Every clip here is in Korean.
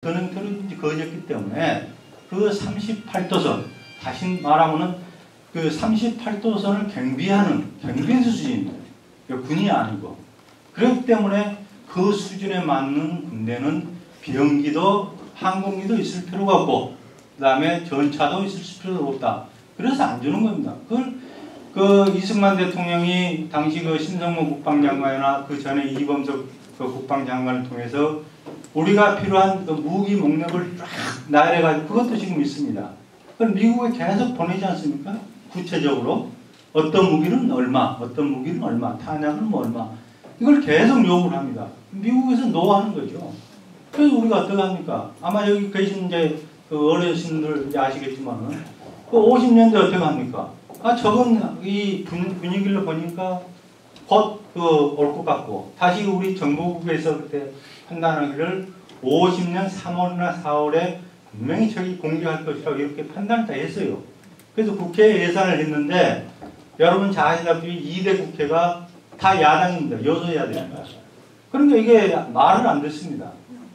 전형태로 그어졌기 때문에 그 38도선, 다시 말하면은 그 38도선을 경비하는 경비 수준입니다. 군이 아니고. 그렇기 때문에 그 수준에 맞는 군대는 비행기도 항공기도 있을 필요가 없고, 그 다음에 전차도 있을 필요가 없다. 그래서 안 주는 겁니다. 그걸 그 이승만 대통령이 당시 그 신성모 국방장관이나 그 전에 이범석 그 국방장관을 통해서 우리가 필요한 그 무기 목록을 쫙 나열해가지고 그것도 지금 있습니다. 그걸 미국에 계속 보내지 않습니까? 구체적으로 어떤 무기는 얼마, 어떤 무기는 얼마, 탄약은 뭐 얼마, 이걸 계속 요구를 합니다. 미국에서 노하는 거죠. 그래서 우리가 어떻게 합니까? 아마 여기 계신 이제 그 어르신들 아시겠지만은 그 50년대 어떻게 합니까? 아, 저건 이 분위기를 보니까 곧 그 올 것 같고, 다시 우리 정보국에서 그때 판단하기를 50년 3월이나 4월에 분명히 저기 공개할 것이라고 이렇게 판단을 다 했어요. 그래서 국회에 예산을 했는데, 여러분 잘 아시다시피 2대 국회가 다 야당입니다. 여소야당입니다. 그러니까 이게 말을 안 듣습니다.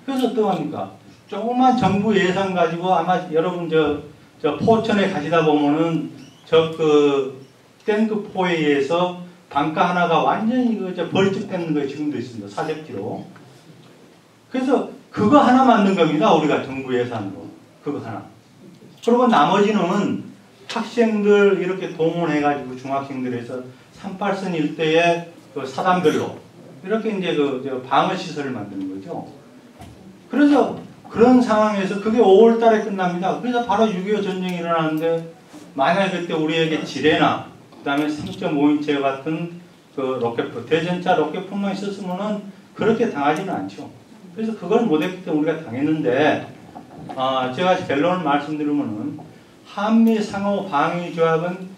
그래서 어떡합니까? 조그만 정부 예산 가지고 아마 여러분 저 포천에 가시다 보면은 그 탱크 포에 의해서 방가 하나가 완전히 벌집되는 거 지금도 있습니다. 사적지로. 그래서 그거 하나 만든 겁니다. 우리가 정부 예산으로. 그거 하나. 그리고 나머지는 학생들 이렇게 동원해가지고 중학생들에서 38선 일대에 그 사단별로 이렇게 이제 그 방어시설을 만드는 거죠. 그래서 그런 상황에서 그게 5월 달에 끝납니다. 그래서 바로 6.25 전쟁이 일어나는데, 만약에 그때 우리에게 지뢰나 그 다음에 3.5인치 같은 그 로켓포, 대전차 로켓포만 있었으면은 그렇게 당하지는 않죠. 그래서 그걸 못했기 때문에 우리가 당했는데, 제가 결론을 말씀드리면은 한미 상호 방위 조약은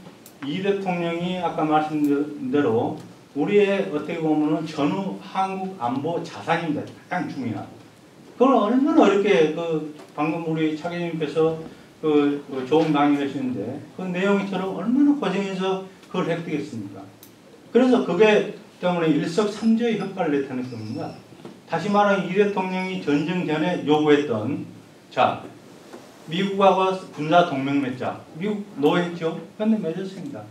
이 대통령이 아까 말씀드린 대로 우리의 어떻게 보면은 전후 한국 안보 자산입니다. 가장 중요한. 그걸 얼마나 어렵게 방금 우리 차관님께서 좋은 강의를 하시는데 그 내용처럼 얼마나 고생해서 그걸 획득했습니까? 그래서 그게 때문에 일석삼조의 효과를 나타낼 겁니다. 다시 말하면 이 대통령이 전쟁 전에 요구했던, 자, 미국하고 군사 동맹 맺자. 미국 노했죠? 그런데 맺었습니다.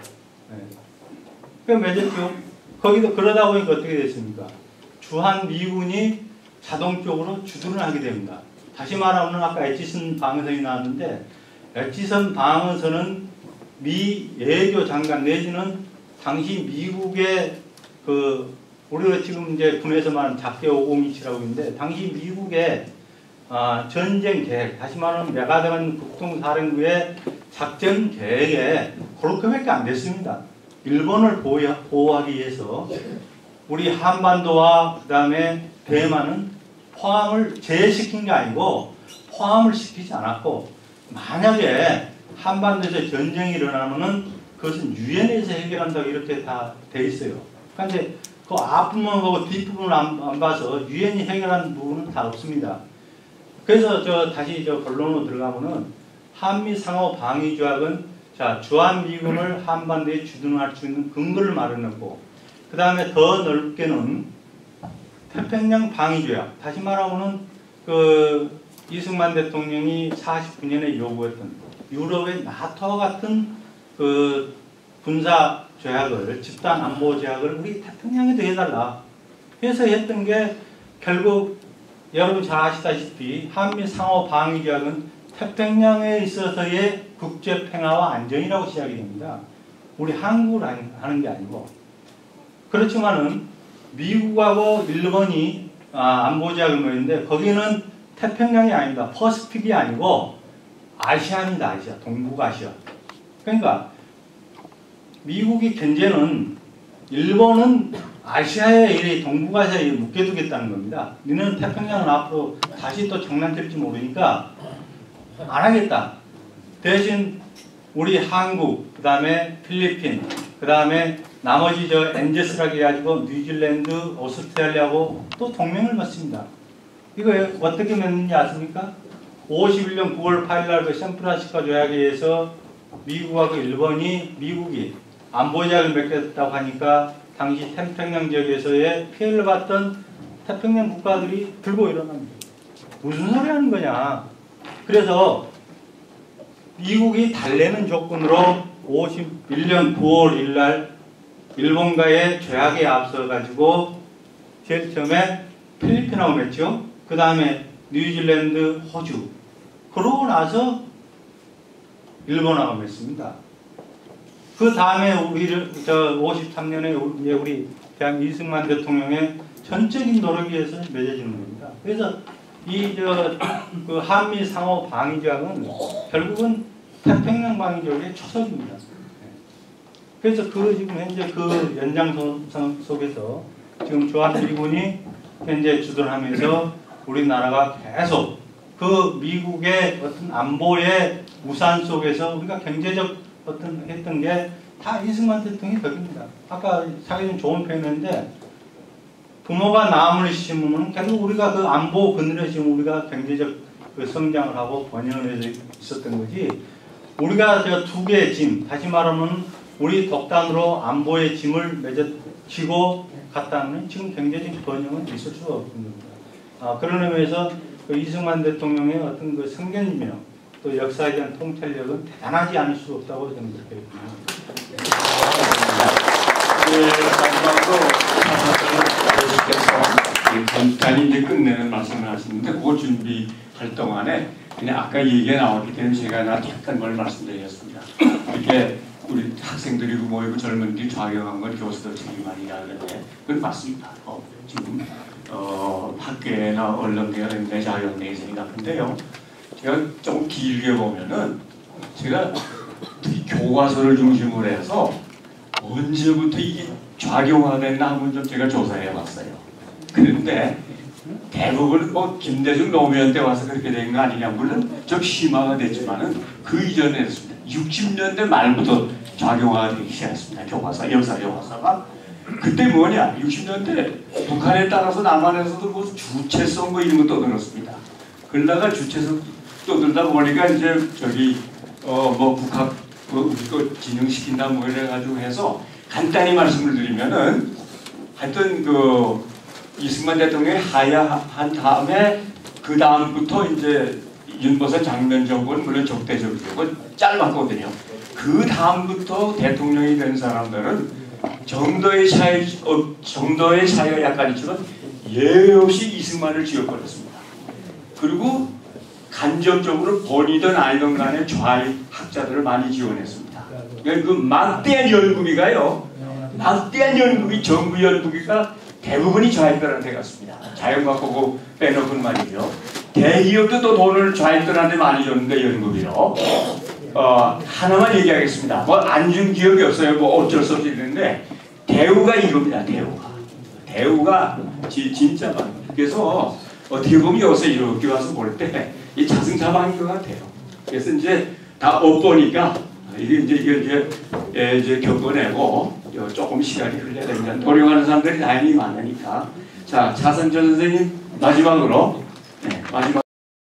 네. 그 맺었죠? 거기도 그러다 보니까 어떻게 됐습니까? 주한 미군이 자동적으로 주둔을 하게 됩니다. 다시 말하면 아까 에치슨 방어선이 나왔는데, 에치슨 방어선은 미 외교 장관 내지는 당시 미국의 우리가 지금 이제 군에서 말하는 작게 502라고 있는데, 당시 미국의 전쟁 계획, 다시 말하면 메가드건 국동사령부의 작전 계획에 그렇게밖에 안 됐습니다. 일본을 보호하기 위해서 우리 한반도와 그 다음에 대만은 포함을 제외시킨 게 아니고 포함을 시키지 않았고, 만약에 한반도에서 전쟁이 일어나면은 그것은 유엔에서 해결한다고 이렇게 다 돼 있어요. 그런데 그 앞부분만 보고 뒷부분을 안 봐서 유엔이 해결하는 부분은 다 없습니다. 그래서 다시 본론으로 들어가면은 한미 상호 방위 조약은, 자, 주한 미군을 한반도에 주둔할 수 있는 근거를 마련했고, 그 다음에 더 넓게는 태평양 방위 조약, 다시 말하면은 이승만 대통령이 49년에 요구했던 유럽의 나토와 같은 군사 조약을, 집단 안보 조약을 우리 태평양에도 해달라 해서 했던 게, 결국 여러분 잘 아시다시피 한미 상호 방위 조약은 태평양에 있어서의 국제 평화와 안정이라고 시작이 됩니다. 우리 한국을 하는 게 아니고. 그렇지만은 미국하고 일본이 안보 조약을 맺는데 거기는 태평양이 아니다. 퍼시픽이 아니고 아시아입니다. 아시아. 동북아시아. 그러니까 미국이 견제는 일본은 아시아에 이래 동북아시아에 묶여두겠다는 겁니다. 너는 태평양은 앞으로 다시 또 장난칠지 모르니까 안 하겠다. 대신 우리 한국, 그 다음에 필리핀, 그 다음에 나머지 엔제스라고 해가지고 뉴질랜드, 오스트레일리아하고 또 동맹을 맺습니다. 이거 어떻게 맺는지 아십니까? 51년 9월 8일 날 샌프란시스코 조약에 의해서 미국하고 미국이 안보조약을 맺겠다고 하니까 당시 태평양 지역에서의 피해를 받던 태평양 국가들이 들고 일어납니다. 무슨 소리 하는 거냐. 그래서 미국이 달래는 조건으로 51년 9월 1일 일본과의 조약에 앞서가지고 제일 처음에 필리핀하고 맺죠. 그 다음에 뉴질랜드, 호주. 그러고 나서 일본하고 맺습니다. 그 다음에 우리를 53년에 우리 대한 이승만 대통령의 전적인 노력에 의해서 맺어지는 겁니다. 그래서 그 한미 상호 방위 조약은 결국은 태평양 방위 조약의 초석입니다. 그래서 지금 현재 그 연장선 속에서 지금 주한미군이 현재 주둔하면서 우리나라가 계속 그 미국의 어떤 안보의 우산 속에서 우리가 경제적 했던 게 다 이승만 대통령의 덕입니다. 아까 사회는 좋은 표현인데 부모가 나무를 심으면 결국 우리가 그 안보 그늘에 지금 우리가 경제적 그 성장을 하고 번영을 해서 있었던 거지. 우리가 두 개의 짐, 다시 말하면 우리 독단으로 안보의 짐을 지고 갔다면 지금 경제적인 번영은 있을 수가 없는 겁니다. 그런 의미에서 그 이승만 대통령의 어떤 그 성견이며 또 역사에 대한 통찰력은 대단하지 않을 수 없다고 저는 그렇게 봅니다. 마지막으로 간단히 이제 끝내는 말씀을 하시는데 그 준비할 동안에 그냥 아까 얘기가 나왔기 때문에 제가 약간 걸 말씀드리겠습니다. 이렇게 우리 학생들이 모이고 젊은이들이 좌경한 걸 교수들 책임만이라 하는데 그건 맞습니다. 지금 학교나 언론계가 굉장히 좌경되어 있으니까. 근데요, 제가 조금 길게 보면은 제가 특히 교과서를 중심으로 해서 언제부터 이게 좌경화됐나 한번 좀 제가 조사해 봤어요. 그런데 대부분 김대중 노무현 때 와서 그렇게 된 거 아니냐. 물론 좀 심화가 됐지만은 그 이전에 했습니다. 60년대 말부터 좌경화가 되기 시작했습니다. 교과서, 역사 교과서가. 그때 뭐냐? 60년대 북한에 따라서 남한에서도 뭐 주체성 뭐 이런 거 떠들었습니다. 그러다가 주체성 떠들다 보니까 이제 북한 진흥시킨다 뭐 이래가지고 해서 간단히 말씀을 드리면은 하여튼 이승만 대통령이 하야한 다음에 그 다음부터 이제 윤보선 장면 정부는 물론 적대적이고 짧았거든요. 그 다음부터 대통령이 된 사람들은 정도의 차이가 약간 있지만 예외 없이 이승만을 지어버렸습니다. 그리고 간접적으로 본이든 아니든 간에 좌익 학자들을 많이 지원했습니다. 그 막대한 연구비가요. 막대한 연구비, 정부 연구비가 대부분이 좌익들한테 갔습니다. 자연과학고 빼놓고는 말이죠. 대기업도 또 돈을 좌익들한테 많이 줬는데 연구비로. 하나만 얘기하겠습니다. 뭐 안 준 기업이 없어요. 뭐 어쩔 수 없이 있는데 대우가 이겁니다. 대우가 진짜 많아요. 그래서 어떻게 보면 여기서 이렇게 와서 볼 때 이 자승자방인 것 같아요. 그래서 이제 다 엇보니까 이제 겪어내고 조금 시간이 흘려야 됩니다. 노력하는 사람들이 다행히 많으니까. 자, 차선전 선생님 마지막으로. 마지막.